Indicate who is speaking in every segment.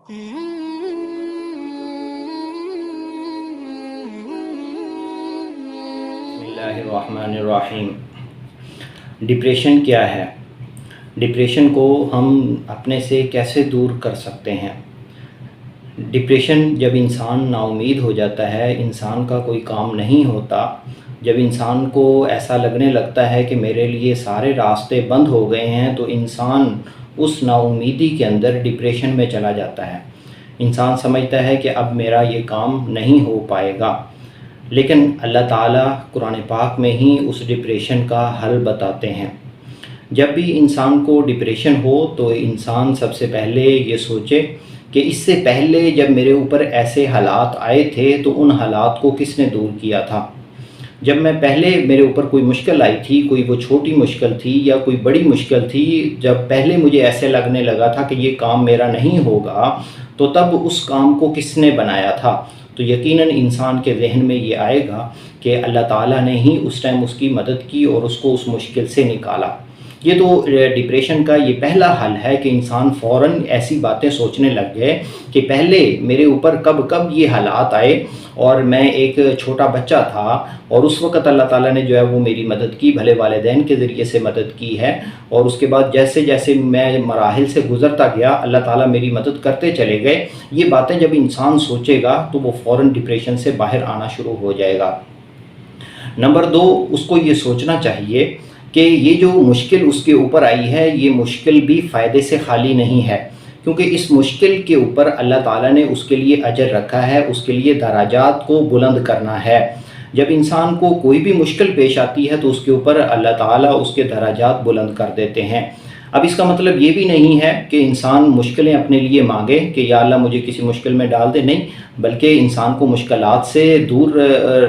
Speaker 1: بسم اللہ الرحمن الرحیم۔ ڈپریشن کیا ہے؟ ڈپریشن کو ہم اپنے سے کیسے دور کر سکتے ہیں؟ ڈپریشن جب انسان نا امید ہو جاتا ہے، انسان کا کوئی کام نہیں ہوتا، جب انسان کو ایسا لگنے لگتا ہے کہ میرے لیے سارے راستے بند ہو گئے ہیں، تو انسان اس نا امیدی کے اندر ڈپریشن میں چلا جاتا ہے۔ انسان سمجھتا ہے کہ اب میرا یہ کام نہیں ہو پائے گا، لیکن اللہ تعالیٰ قرآن پاک میں ہی اس ڈپریشن کا حل بتاتے ہیں۔ جب بھی انسان کو ڈپریشن ہو تو انسان سب سے پہلے یہ سوچے کہ اس سے پہلے جب میرے اوپر ایسے حالات آئے تھے تو ان حالات کو کس نے دور کیا تھا؟ جب میں پہلے میرے اوپر کوئی مشکل آئی تھی، کوئی وہ چھوٹی مشکل تھی یا کوئی بڑی مشکل تھی، جب پہلے مجھے ایسے لگنے لگا تھا کہ یہ کام میرا نہیں ہوگا، تو تب اس کام کو کس نے بنایا تھا؟ تو یقیناً انسان کے ذہن میں یہ آئے گا کہ اللہ تعالیٰ نے ہی اس ٹائم اس کی مدد کی اور اس کو اس مشکل سے نکالا۔ یہ تو ڈپریشن کا یہ پہلا حل ہے کہ انسان فوراً ایسی باتیں سوچنے لگ جائے کہ پہلے میرے اوپر کب یہ حالات آئے اور میں ایک چھوٹا بچہ تھا اور اس وقت اللہ تعالیٰ نے جو ہے وہ میری مدد کی، بھلے والدین کے ذریعے سے مدد کی ہے، اور اس کے بعد جیسے جیسے میں مراحل سے گزرتا گیا اللہ تعالیٰ میری مدد کرتے چلے گئے۔ یہ باتیں جب انسان سوچے گا تو وہ فوراً ڈپریشن سے باہر آنا شروع ہو جائے گا۔ نمبر 2، اس کو یہ سوچنا چاہیے کہ یہ جو مشکل اس کے اوپر آئی ہے، یہ مشکل بھی فائدے سے خالی نہیں ہے، کیونکہ اس مشکل کے اوپر اللہ تعالیٰ نے اس کے لیے اجر رکھا ہے، اس کے لیے درجات کو بلند کرنا ہے۔ جب انسان کو کوئی بھی مشکل پیش آتی ہے تو اس کے اوپر اللہ تعالیٰ اس کے درجات بلند کر دیتے ہیں۔ اب اس کا مطلب یہ بھی نہیں ہے کہ انسان مشکلیں اپنے لیے مانگے کہ یا اللہ مجھے کسی مشکل میں ڈال دے، نہیں، بلکہ انسان کو مشکلات سے دور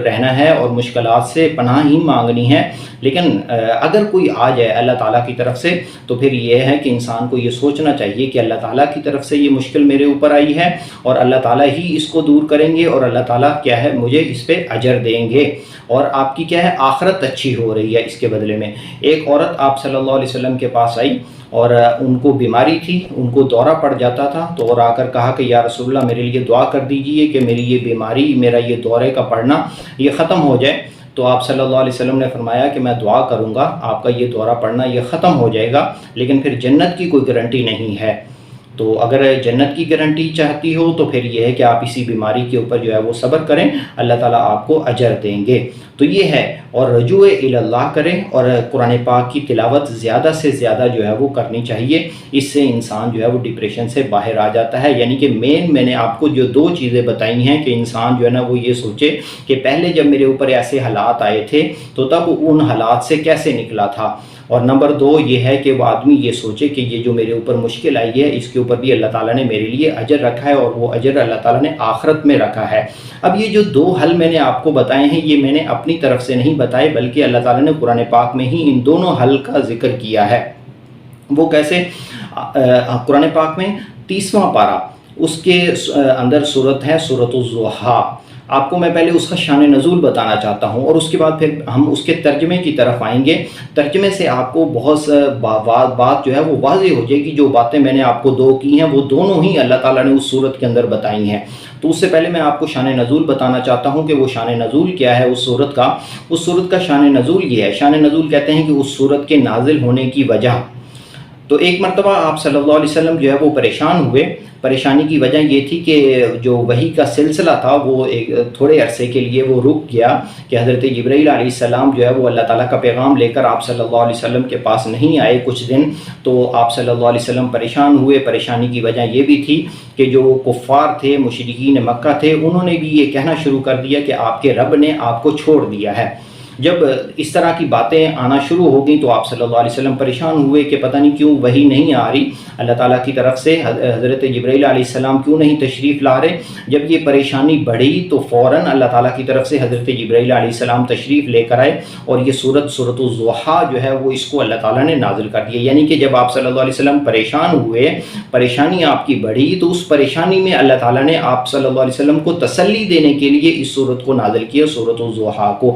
Speaker 1: رہنا ہے اور مشکلات سے پناہ ہی مانگنی ہے۔ لیکن اگر کوئی آ جائے اللہ تعالیٰ کی طرف سے تو پھر یہ ہے کہ انسان کو یہ سوچنا چاہیے کہ اللہ تعالیٰ کی طرف سے یہ مشکل میرے اوپر آئی ہے اور اللہ تعالیٰ ہی اس کو دور کریں گے، اور اللہ تعالیٰ کیا ہے مجھے اس پہ اجر دیں گے، اور آپ کی کیا ہے آخرت اچھی ہو رہی ہے اس کے بدلے میں۔ ایک عورت آپ صلی اللہ علیہ وسلم کے پاس آئی اور ان کو بیماری تھی، ان کو دورہ پڑ جاتا تھا، تو اور آ کر کہا کہ یا رسول اللہ میرے لیے دعا کر دیجئے کہ میری یہ بیماری، میرا یہ دورے کا پڑنا یہ ختم ہو جائے۔ تو آپ صلی اللہ علیہ وسلم نے فرمایا کہ میں دعا کروں گا، آپ کا یہ دورہ پڑنا یہ ختم ہو جائے گا، لیکن پھر جنت کی کوئی گارنٹی نہیں ہے۔ تو اگر جنت کی گارنٹی چاہتی ہو تو پھر یہ ہے کہ آپ اسی بیماری کے اوپر جو ہے وہ صبر کریں، اللہ تعالیٰ آپ کو اجر دیں گے۔ تو یہ ہے، اور رجوع الی اللہ کریں اور قرآن پاک کی تلاوت زیادہ سے زیادہ جو ہے وہ کرنی چاہیے۔ اس سے انسان جو ہے وہ ڈپریشن سے باہر آ جاتا ہے۔ یعنی کہ میں نے آپ کو جو 2 چیزیں بتائی ہیں کہ انسان جو ہے نا وہ یہ سوچے کہ پہلے جب میرے اوپر ایسے حالات آئے تھے تو تب ان حالات سے کیسے نکلا تھا، اور نمبر 2 یہ ہے کہ وہ آدمی یہ سوچے کہ یہ جو میرے اوپر مشکل آئی ہے اس کے اوپر بھی اللہ تعالیٰ نے میرے لیے اجر رکھا ہے، اور وہ اجر اللہ تعالیٰ نے آخرت میں رکھا ہے۔ اب یہ جو 2 حل میں نے آپ کو بتائے ہیں یہ میں نے اپنی طرف سے نہیں بتائے، بلکہ اللہ تعالیٰ نے قرآن پاک میں ہی ان دونوں حل کا ذکر کیا ہے۔ وہ کیسے؟ قرآن پاک میں 30واں پارہ، اس کے اندر صورت ہے سورۃ الضحیٰ۔ آپ کو میں پہلے اس کا شان نزول بتانا چاہتا ہوں اور اس کے بعد پھر ہم اس کے ترجمے کی طرف آئیں گے۔ ترجمے سے آپ کو بہت بات جو ہے وہ واضح ہو جائے گی۔ جو باتیں میں نے آپ کو 2 کی ہیں وہ دونوں ہی اللہ تعالیٰ نے اس صورت کے اندر بتائی ہیں۔ تو اس سے پہلے میں آپ کو شان نزول بتانا چاہتا ہوں کہ وہ شان نزول کیا ہے اس صورت کا۔ اس صورت کا شان نزول یہ ہے، شان نزول کہتے ہیں کہ اس صورت کے نازل ہونے کی وجہ۔ تو ایک مرتبہ آپ صلی اللہ علیہ وسلم جو ہے وہ پریشان ہوئے۔ پریشانی کی وجہ یہ تھی کہ جو وحی کا سلسلہ تھا وہ ایک تھوڑے عرصے کے لیے وہ رک گیا کہ حضرت جبرائیل علیہ السلام جو ہے وہ اللہ تعالیٰ کا پیغام لے کر آپ صلی اللہ علیہ وسلم کے پاس نہیں آئے کچھ دن۔ تو آپ صلی اللہ علیہ وسلم پریشان ہوئے۔ پریشانی کی وجہ یہ بھی تھی کہ جو کفار تھے، مشرکین مکہ تھے، انہوں نے بھی یہ کہنا شروع کر دیا کہ آپ کے رب نے آپ کو چھوڑ دیا ہے۔ جب اس طرح کی باتیں آنا شروع ہو گئیں تو آپ صلی اللہ علیہ وسلم پریشان ہوئے کہ پتہ نہیں کیوں وحی نہیں آ رہی اللہ تعالیٰ کی طرف سے، حضرت جبرائیل علیہ السلام کیوں نہیں تشریف لا رہے۔ جب یہ پریشانی بڑھی تو فوراً اللہ تعالیٰ کی طرف سے حضرت جبرائیل علیہ السلام تشریف لے کر آئے اور یہ سورۃ الضحیٰ جو ہے وہ اس کو اللہ تعالیٰ نے نازل کر دیا۔ یعنی کہ جب آپ صلی اللہ علیہ وسلم پریشان ہوئے، پریشانی آپ کی بڑھی، تو اس پریشانی میں اللہ تعالیٰ نے آپ صلی اللہ علیہ وسلم کو تسلی دینے کے لیے اس سورت کو نازل کیا، سورۃ الضحیٰ کو۔